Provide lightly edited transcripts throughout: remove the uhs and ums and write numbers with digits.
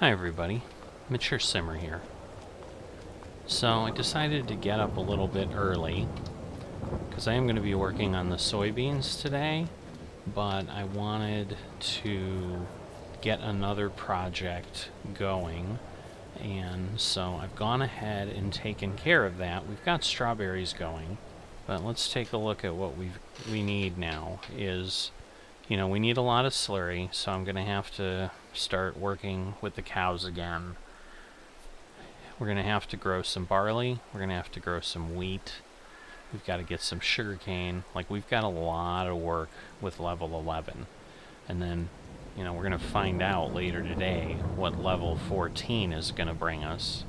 Hi everybody, Mature Simmer here. So I decided to get up a little bit early because I am going to be working on the soybeans today, but I wanted to get another project going, and so I've gone ahead and taken care of that. We've got strawberries going, but let's take a look at what we need now. We need a lot of slurry, so I'm going to have to start working with the cows again. We're going to have to grow some barley. We're going to have to grow some wheat. We've got to get some sugarcane. We've got a lot of work with level 11. And then, we're going to find out later today what level 14 is going to bring us.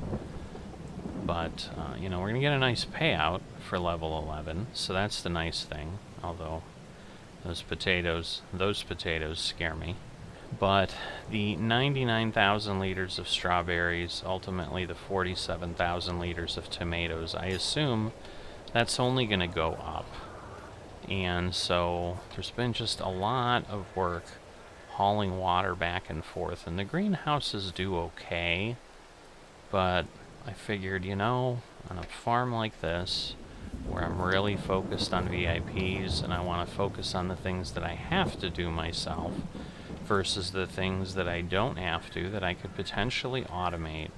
But, we're going to get a nice payout for level 11, so that's the nice thing. Although, those potatoes scare me. But the 99,000 liters of strawberries, ultimately the 47,000 liters of tomatoes, I assume that's only going to go up. And so there's been just a lot of work hauling water back and forth. And the greenhouses do okay, but I figured, on a farm like this, where I'm really focused on VIPs and I want to focus on the things that I have to do myself versus the things that I don't have to, that I could potentially automate,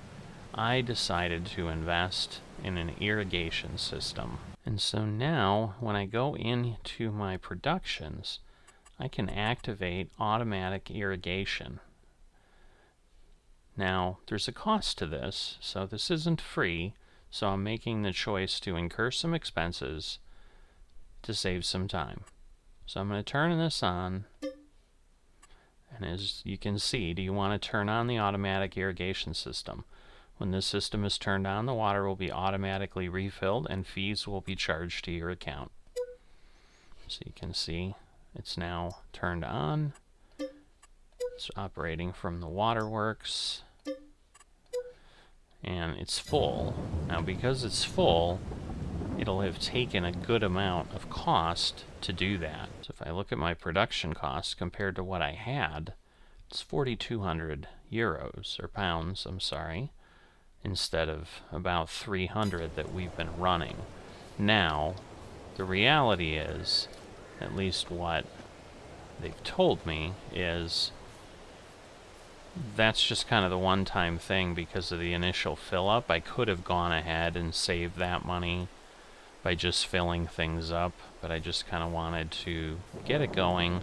I decided to invest in an irrigation system. And so now, when I go into my productions, I can activate automatic irrigation. Now, there's a cost to this, so this isn't free, so I'm making the choice to incur some expenses to save some time. So I'm going to turn this on. And as you can see, do you want to turn on the automatic irrigation system? When this system is turned on, the water will be automatically refilled and fees will be charged to your account. So you can see it's now turned on. It's operating from the waterworks. And it's full. Now because it's full, it'll have taken a good amount of cost to do that. So if I look at my production costs compared to what I had, it's 4,200 euros, or pounds, I'm sorry, instead of about 300 that we've been running. Now, the reality is, at least what they've told me, is that's just kind of the one-time thing because of the initial fill-up. I could have gone ahead and saved that money by just filling things up, but I just kind of wanted to get it going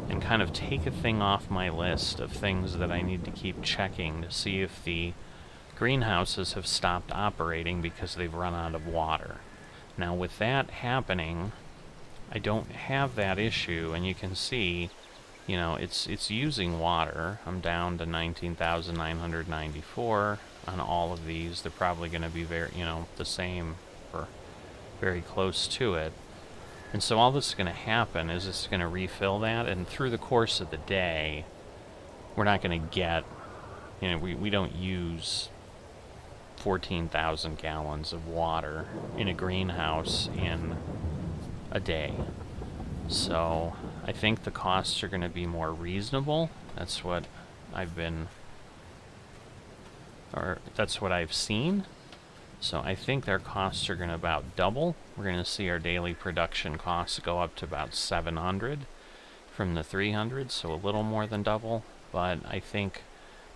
and kind of take a thing off my list of things that I need to keep checking to see if the greenhouses have stopped operating because they've run out of water. Now with that happening, I don't have that issue, and you can see, it's using water. I'm down to 19,994 on all of these. They're probably going to be very, the same or very close to it. And so all that's going to happen is it's going to refill that, and through the course of the day, we're not going to get, we don't use 14,000 gallons of water in a greenhouse in a day. So I think the costs are going to be more reasonable. That's what I've seen. So I think their costs are going to about double. We're going to see our daily production costs go up to about 700 from the 300, so a little more than double. But I think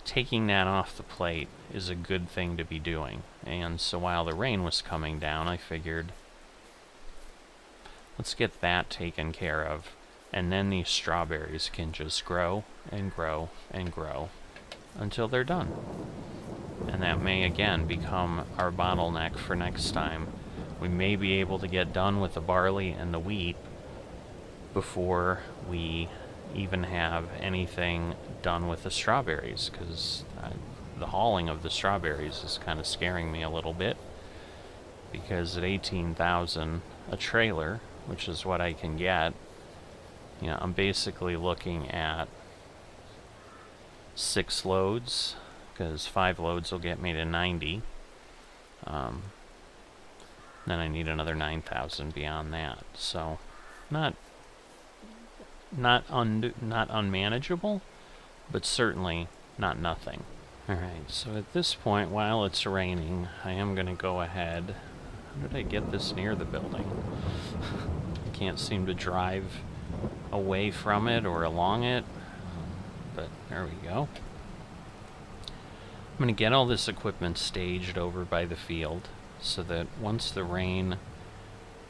taking that off the plate is a good thing to be doing. And so while the rain was coming down, I figured, let's get that taken care of. And then these strawberries can just grow and grow and grow until they're done. And that may again become our bottleneck for next time. We may be able to get done with the barley and the wheat before we even have anything done with the strawberries, because the hauling of the strawberries is kind of scaring me a little bit, because at 18,000 a trailer, which is what I can get, I'm basically looking at 6 loads, because 5 loads will get me to 90. Then I need another 9,000 beyond that. So, not unmanageable, but certainly not nothing. Alright, so at this point, while it's raining, I am going to go ahead. How did I get this near the building? I can't seem to drive away from it or along it, but there we go. I'm going to get all this equipment staged over by the field so that once the rain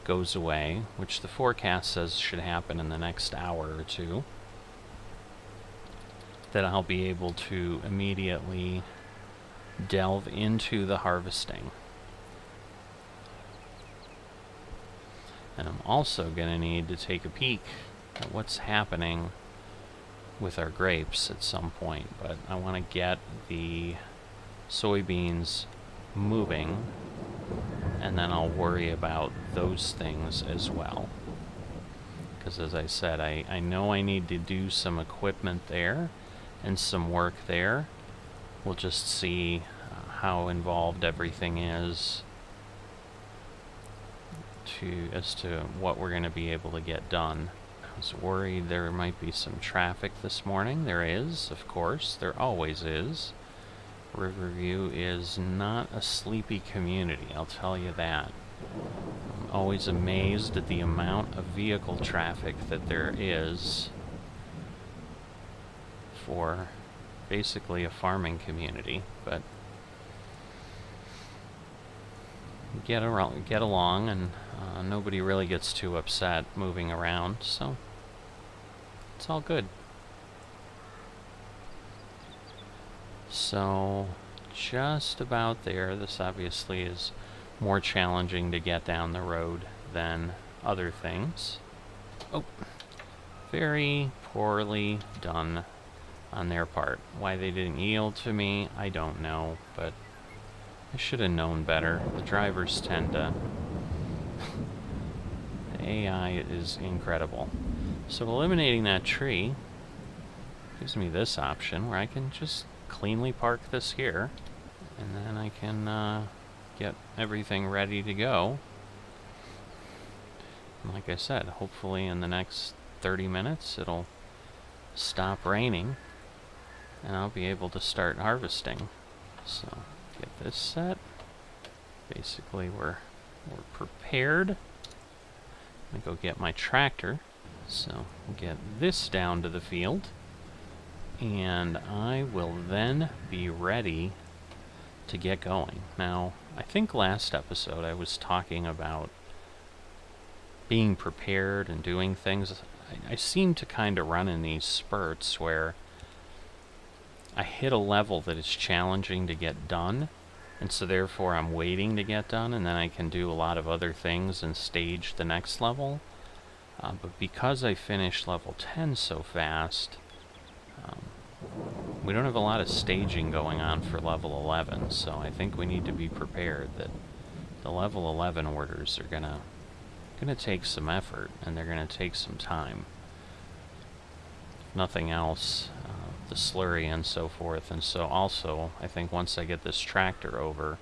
goes away, which the forecast says should happen in the next hour or two, that I'll be able to immediately delve into the harvesting. And I'm also going to need to take a peek at what's happening with our grapes at some point, but I want to get the soybeans moving, and then I'll worry about those things as well. Because as I said, I know I need to do some equipment there and some work there. We'll just see how involved everything is as to what we're going to be able to get done. I was worried there might be some traffic this morning. There is, of course. There always is. Riverview is not a sleepy community, I'll tell you that. I'm always amazed at the amount of vehicle traffic that there is for basically a farming community, but get along, and nobody really gets too upset moving around, so it's all good. So, just about there. This obviously is more challenging to get down the road than other things. Oh, very poorly done on their part. Why they didn't yield to me, I don't know, but I should have known better. The drivers tend to... The AI is incredible. So eliminating that tree gives me this option where I can just cleanly park this here, and then I can get everything ready to go. And like I said, hopefully in the next 30 minutes it'll stop raining and I'll be able to start harvesting. So get this set. Basically we're prepared. I'm gonna go get my tractor. So we'll get this down to the field, and I will then be ready to get going. Now, I think last episode I was talking about being prepared and doing things. I seem to kind of run in these spurts where I hit a level that is challenging to get done, and so therefore I'm waiting to get done, and then I can do a lot of other things and stage the next level. But because I finished level 10 so fast, we don't have a lot of staging going on for level 11, so I think we need to be prepared that the level 11 orders are gonna take some effort, and they're gonna take some time. If nothing else, the slurry and so forth, and so also, I think once I get this tractor over,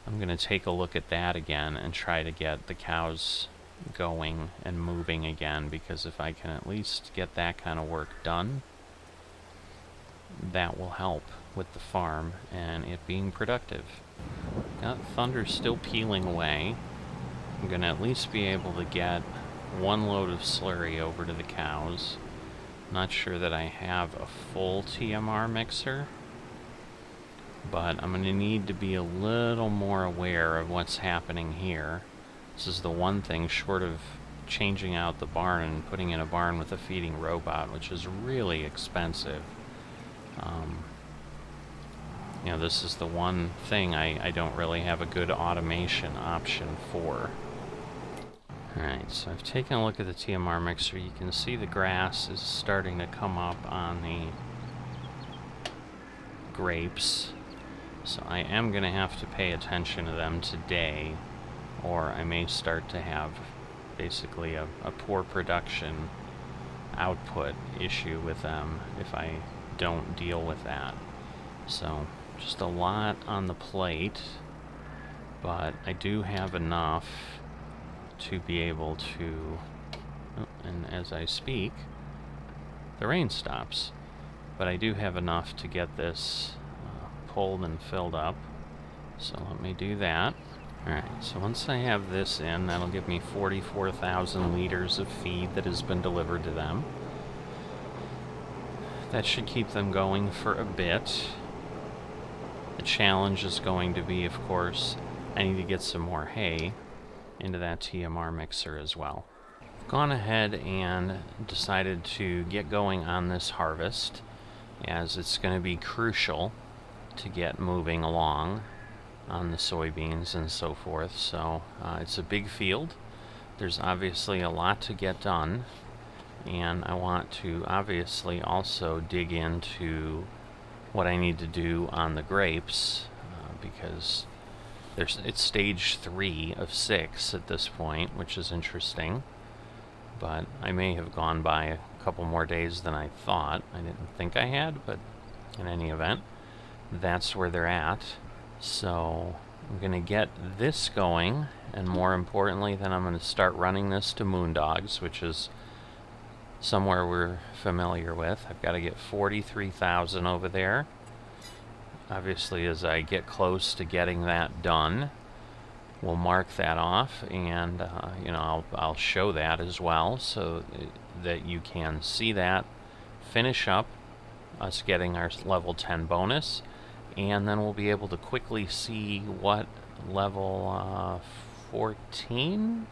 I'm gonna take a look at that again and try to get the cows going and moving again, because if I can at least get that kind of work done, that will help with the farm and it being productive. Got thunder still peeling away. I'm gonna at least be able to get one load of slurry over to the cows. Not sure that I have a full TMR mixer, but I'm gonna need to be a little more aware of what's happening here. This is the one thing, short of changing out the barn and putting in a barn with a feeding robot, which is really expensive. You know, this is the one thing I don't really have a good automation option for. Alright, so I've taken a look at the TMR mixer. You can see the grass is starting to come up on the grapes. So I am going to have to pay attention to them today, or I may start to have basically a poor production output issue with them if I don't deal with that. So just a lot on the plate, but I do have enough to be able to, oh, and as I speak, the rain stops. But I do have enough to get this pulled and filled up. So let me do that. Alright, so once I have this in, that'll give me 44,000 liters of feed that has been delivered to them. That should keep them going for a bit. The challenge is going to be, of course, I need to get some more hay into that TMR mixer as well. I've gone ahead and decided to get going on this harvest, as it's going to be crucial to get moving along on the soybeans and so forth. So it's a big field. There's obviously a lot to get done, and I want to obviously also dig into what I need to do on the grapes, because it's stage 3 of 6 at this point, which is interesting. But I may have gone by a couple more days than I thought. I didn't think I had, but in any event, that's where they're at. So I'm going to get this going, and more importantly, then I'm going to start running this to Moondogs, which is somewhere we're familiar with. I've got to get 43,000 over there. Obviously, as I get close to getting that done, we'll mark that off, and I'll show that as well, so that you can see that finish up us getting our level 10 bonus. And then we'll be able to quickly see what level 14,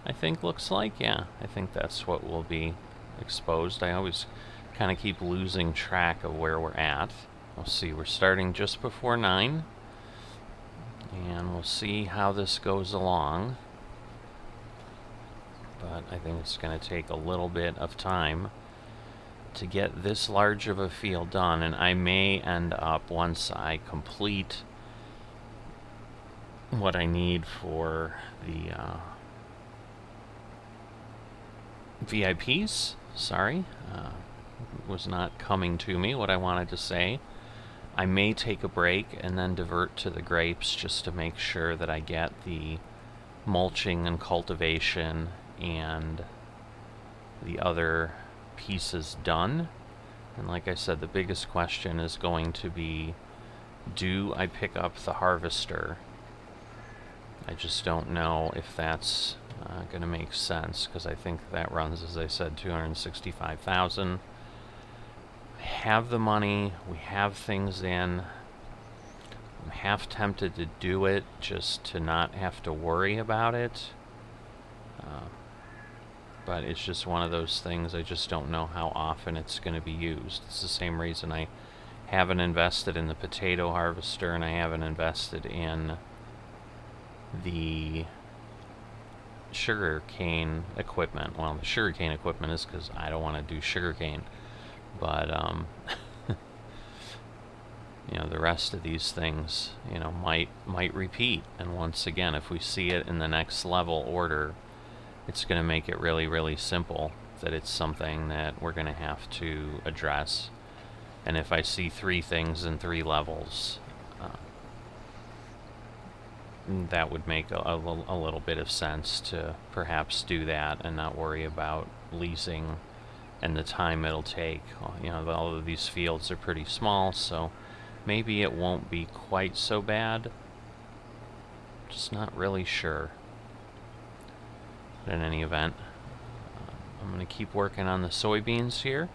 I think, looks like. Yeah, I think that's what will be exposed. I always kind of keep losing track of where we're at. We'll see, we're starting just before 9. And we'll see how this goes along. But I think it's going to take a little bit of time to get this large of a field done, and I may end up, once I complete what I need for the VIPs, was not coming to me what I wanted to say. I may take a break and then divert to the grapes, just to make sure that I get the mulching and cultivation and the other pieces done. And like I said, the biggest question is going to be, do I pick up the harvester? I just don't know if that's going to make sense, because I think that runs, as I said, 265,000. I have the money, we have things in. I'm half tempted to do it just to not have to worry about it. But it's just one of those things, I just don't know how often it's going to be used. It's the same reason I haven't invested in the potato harvester, and I haven't invested in the sugarcane equipment. Well, the sugarcane equipment is because I don't want to do sugarcane. But, the rest of these things, might repeat. And once again, if we see it in the next level order, it's going to make it really, really simple that it's something that we're going to have to address. And if I see 3 things in 3 levels, that would make a little bit of sense to perhaps do that and not worry about leasing and the time it'll take. All of these fields are pretty small, so maybe it won't be quite so bad. Just not really sure. But in any event, I'm going to keep working on the soybeans here.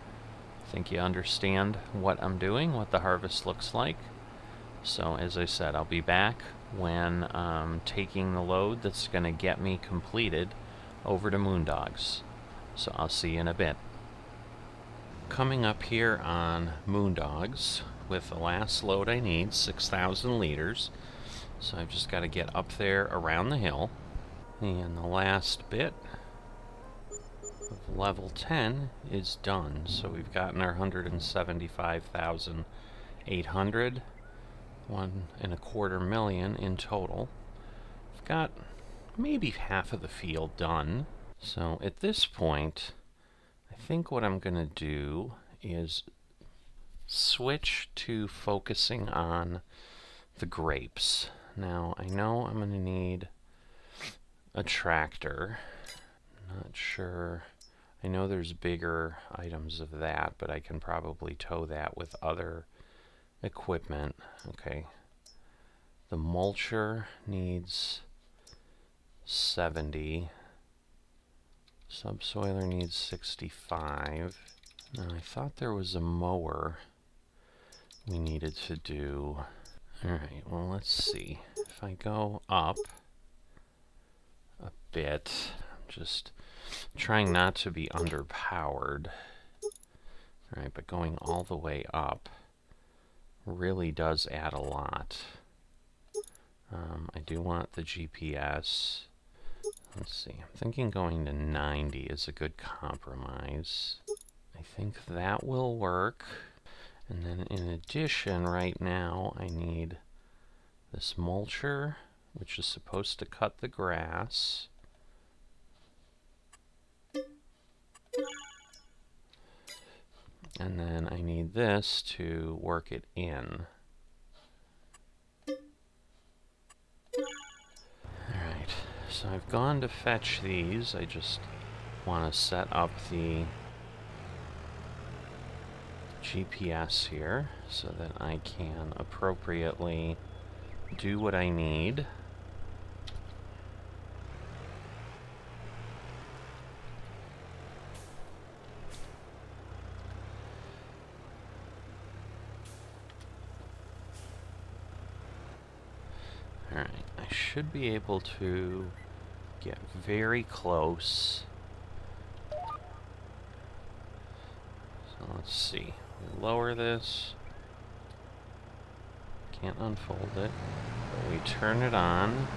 I think you understand what I'm doing, what the harvest looks like. So as I said, I'll be back when I'm taking the load that's going to get me completed over to Moondogs. So I'll see you in a bit. Coming up here on Moondogs with the last load I need, 6,000 liters. So I've just got to get up there around the hill. And the last bit of level 10 is done. So we've gotten our 175,800, 1.25 million in total. We've got maybe half of the field done. So at this point, I think what I'm going to do is switch to focusing on the grapes. Now, I know I'm going to need a tractor. Not sure. I know there's bigger items of that, but I can probably tow that with other equipment. Okay. The mulcher needs 70. Subsoiler needs 65. Now, I thought there was a mower we needed to do. Alright, well, let's see. If I go up a bit, I'm just trying not to be underpowered. Alright, but going all the way up really does add a lot. I do want the GPS. Let's see, I'm thinking going to 90 is a good compromise. I think that will work. And then in addition, right now, I need this mulcher, which is supposed to cut the grass. And then I need this to work it in. Alright, so I've gone to fetch these. I just want to set up the GPS here so that I can appropriately do what I need. Alright, I should be able to get very close. So let's see. We lower this. Can't unfold it. But we turn it on.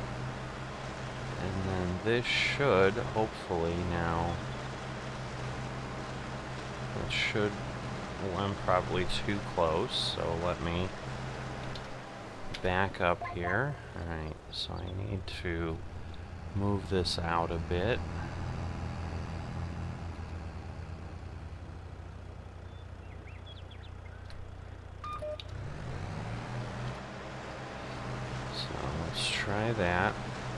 And then this should, hopefully now... It should... Well, I'm probably too close, so let me back up here. Alright, so I need to move this out a bit. Let's try that,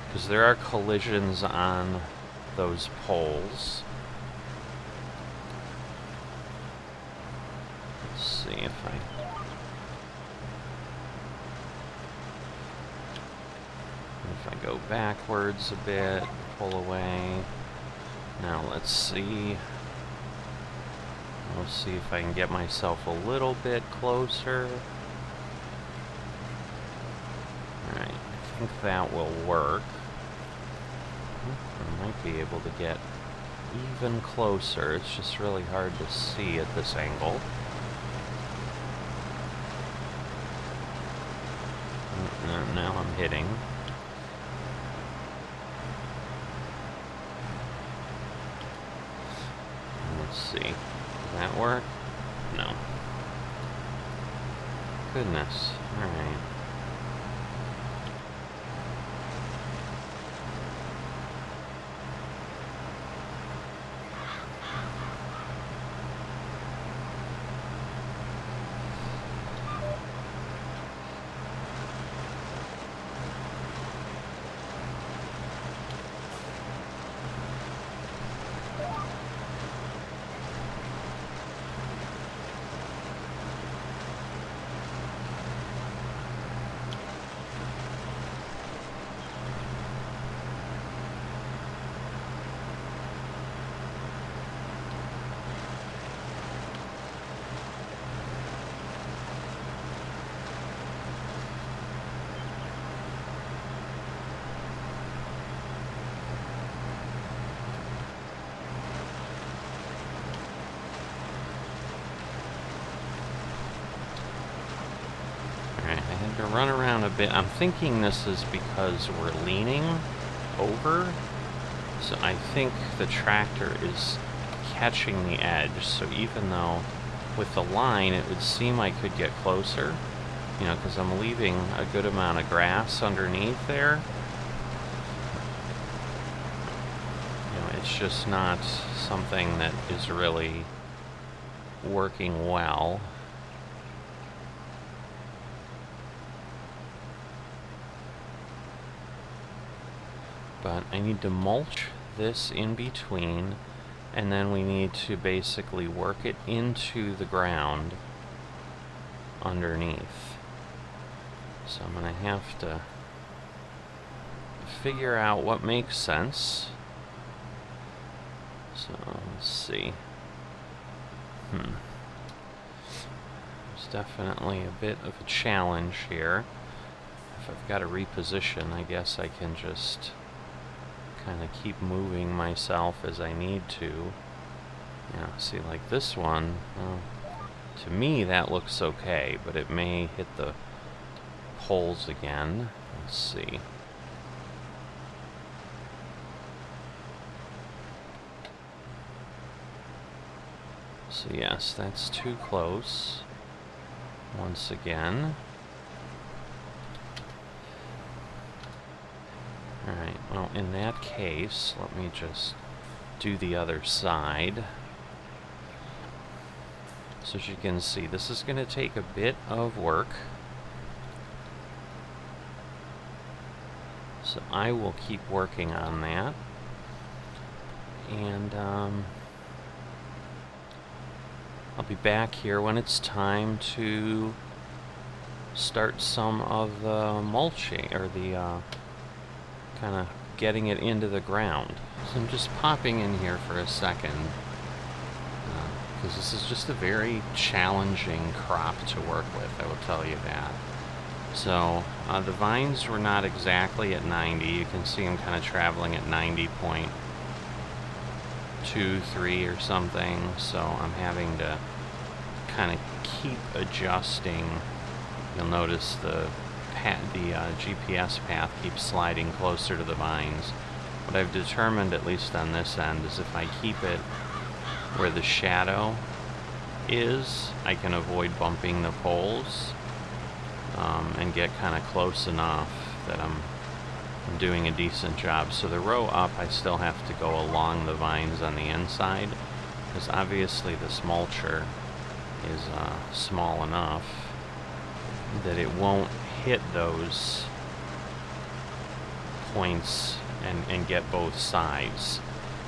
because there are collisions on those poles. Let's see if I go backwards a bit, pull away. Now let's see. We'll see if I can get myself a little bit closer. Alright, I think that will work. I might be able to get even closer. It's just really hard to see at this angle. Now I'm hitting. Let's see. Does that work? No. Goodness. Alright. To run around a bit. I'm thinking this is because we're leaning over, so I think the tractor is catching the edge. So even though with the line it would seem I could get closer, you know, because I'm leaving a good amount of grass underneath there, you know, it's just not something that is really working well. But I need to mulch this in between, And then we need to basically work it into the ground underneath. So I'm going to have to figure out what makes sense. So let's see. It's definitely a bit of a challenge here. If I've got to reposition, I guess I can just kind of keep moving myself as I need to. Yeah, see, like this one, to me that looks okay, but it may hit the poles again. Let's see. So yes, that's too close. Once again. Alright, well, in that case, let me just do the other side. So as you can see, this is going to take a bit of work. So I will keep working on that. And I'll be back here when it's time to start some of the mulching, or the kind of getting it into the ground. So I'm just popping in here for a second, because this is just a very challenging crop to work with, I will tell you that. So the vines were not exactly at 90. You can see I'm kind of traveling at 90.23 or something, so I'm having to kind of keep adjusting. You'll notice the GPS path keeps sliding closer to the vines. What I've determined, at least on this end, is if I keep it where the shadow is, I can avoid bumping the poles, and get kind of close enough that I'm doing a decent job. So the row up, I still have to go along the vines on the inside, because obviously this mulcher is small enough that it won't hit those points and get both sides.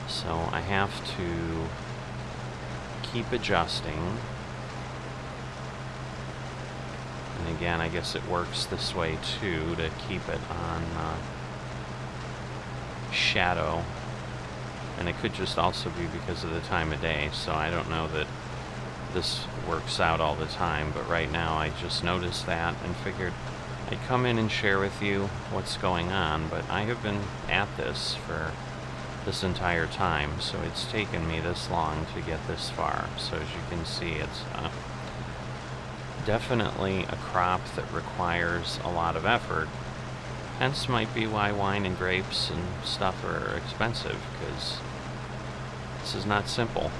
So I have to keep adjusting. And again, I guess it works this way too, to keep it on shadow. And it could just also be because of the time of day, so I don't know that this works out all the time, but right now I just noticed that and figured I'd come in and share with you what's going on. But I have been at this for this entire time, so it's taken me this long to get this far. So as you can see, it's definitely a crop that requires a lot of effort. Hence might be why wine and grapes and stuff are expensive, because this is not simple.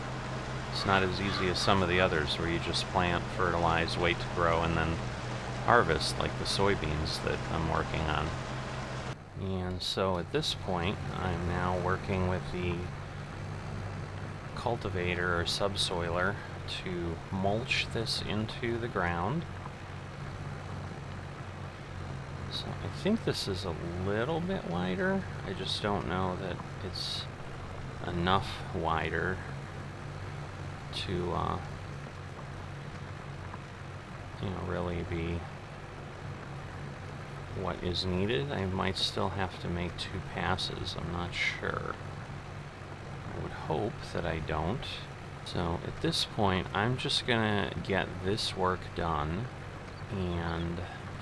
It's not as easy as some of the others where you just plant, fertilize, wait to grow, and then harvest, like the soybeans that I'm working on. And so at this point, I'm now working with the cultivator or subsoiler to mulch this into the ground. So I think this is a little bit wider. I just don't know that it's enough wider to really be what is needed. I might still have to make 2 passes. I'm not sure. I would hope that I don't. So at this point, I'm just gonna get this work done and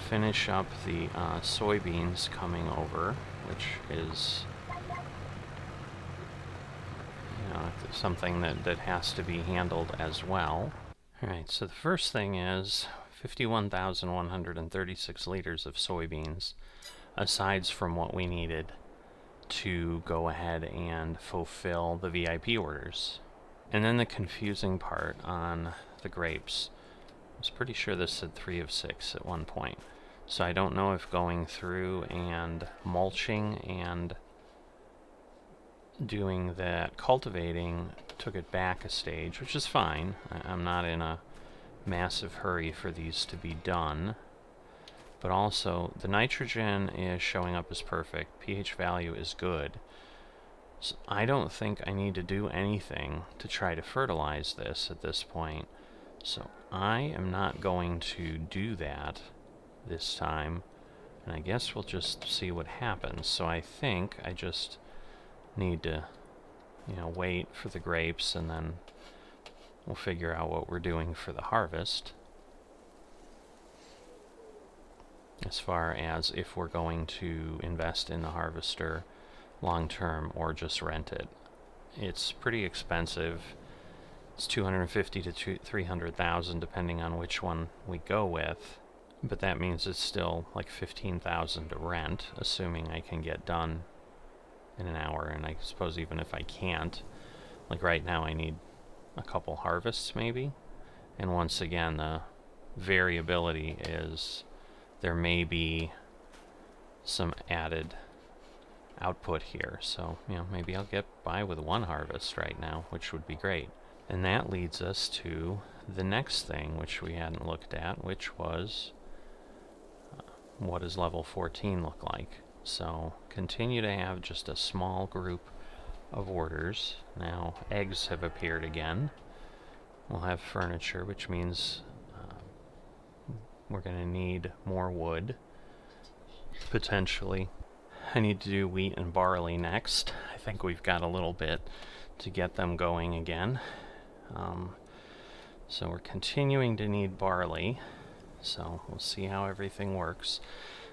finish up the soybeans coming over, which is something that has to be handled as well. Alright, so the first thing is 51,136 liters of soybeans, aside from what we needed to go ahead and fulfill the VIP orders. And then the confusing part on the grapes. I was pretty sure this said 3 of 6 at one point. So I don't know if going through and mulching and doing that cultivating took it back a stage, which is fine. I'm not in a massive hurry for these to be done. But also, the nitrogen is showing up as perfect. pH value is good. So I don't think I need to do anything to try to fertilize this at this point. So I am not going to do that this time. And I guess we'll just see what happens. So I think I just need to, wait for the grapes, and then we'll figure out what we're doing for the harvest. As far as if we're going to invest in the harvester long term or just rent it. It's pretty expensive. It's $250,000 to $300,000 depending on which one we go with. But that means it's still like $15,000 to rent, assuming I can get done in an hour. And I suppose even if I can't, like right now I need a couple harvests maybe. And once again, the variability is there may be some added output here. So, maybe I'll get by with one harvest right now, which would be great. And that leads us to the next thing, which we hadn't looked at, which was what does level 14 look like? So continue to have just a small group of orders. Now eggs have appeared again. We'll have furniture, which means we're going to need more wood, potentially. I need to do wheat and barley next. I think we've got a little bit to get them going again. So we're continuing to need barley. So we'll see how everything works.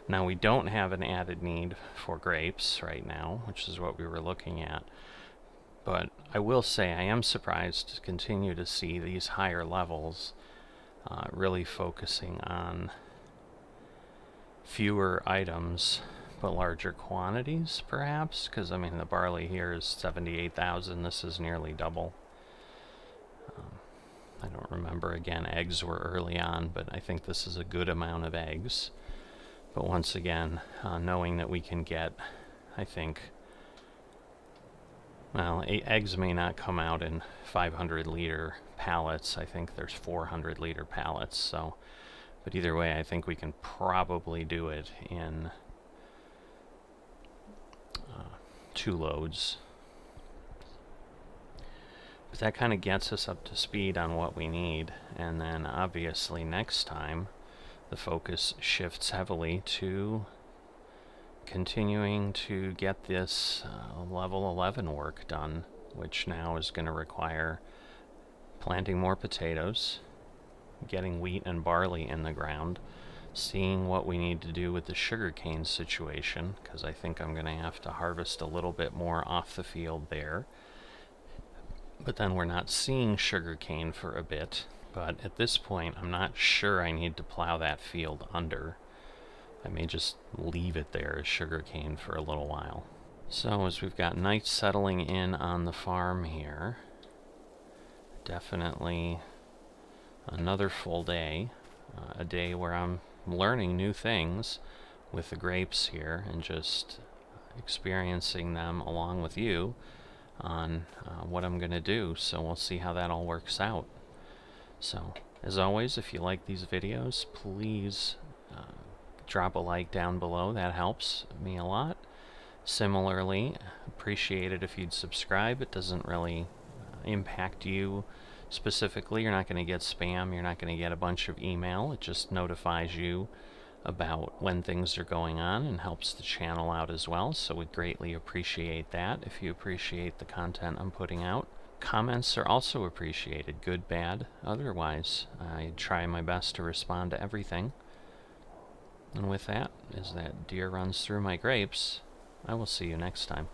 Now we don't have an added need for grapes right now, which is what we were looking at. But I will say I am surprised to continue to see these higher levels really focusing on fewer items but larger quantities, perhaps, because I mean the barley here is 78,000. This is nearly double. I don't remember, again, eggs were early on, but I think this is a good amount of eggs. But once again, knowing that we can get, I think, well, eggs may not come out in 500-liter pallets. I think there's 400-liter pallets. So, but either way, I think we can probably do it in 2 loads. But that kind of gets us up to speed on what we need, and then obviously next time the focus shifts heavily to continuing to get this level 11 work done, which now is going to require planting more potatoes, getting wheat and barley in the ground, seeing what we need to do with the sugarcane situation, because I think I'm going to have to harvest a little bit more off the field there. But then we're not seeing sugarcane for a bit. But at this point, I'm not sure I need to plow that field under. I may just leave it there as sugarcane for a little while. So as we've got night settling in on the farm here, definitely another full day. A day where I'm learning new things with the grapes here and just experiencing them along with you on what I'm going to do. So we'll see how that all works out. So as always, if you like these videos, please drop a like down below. That helps me a lot. Similarly, appreciate it if you'd subscribe. It doesn't really impact you specifically. You're not going to get spam. You're not going to get a bunch of email. It just notifies you about when things are going on and helps the channel out as well. So we'd greatly appreciate that if you appreciate the content I'm putting out. Comments are also appreciated, good, bad, otherwise. I try my best to respond to everything. And with that, as that deer runs through my grapes, I will see you next time.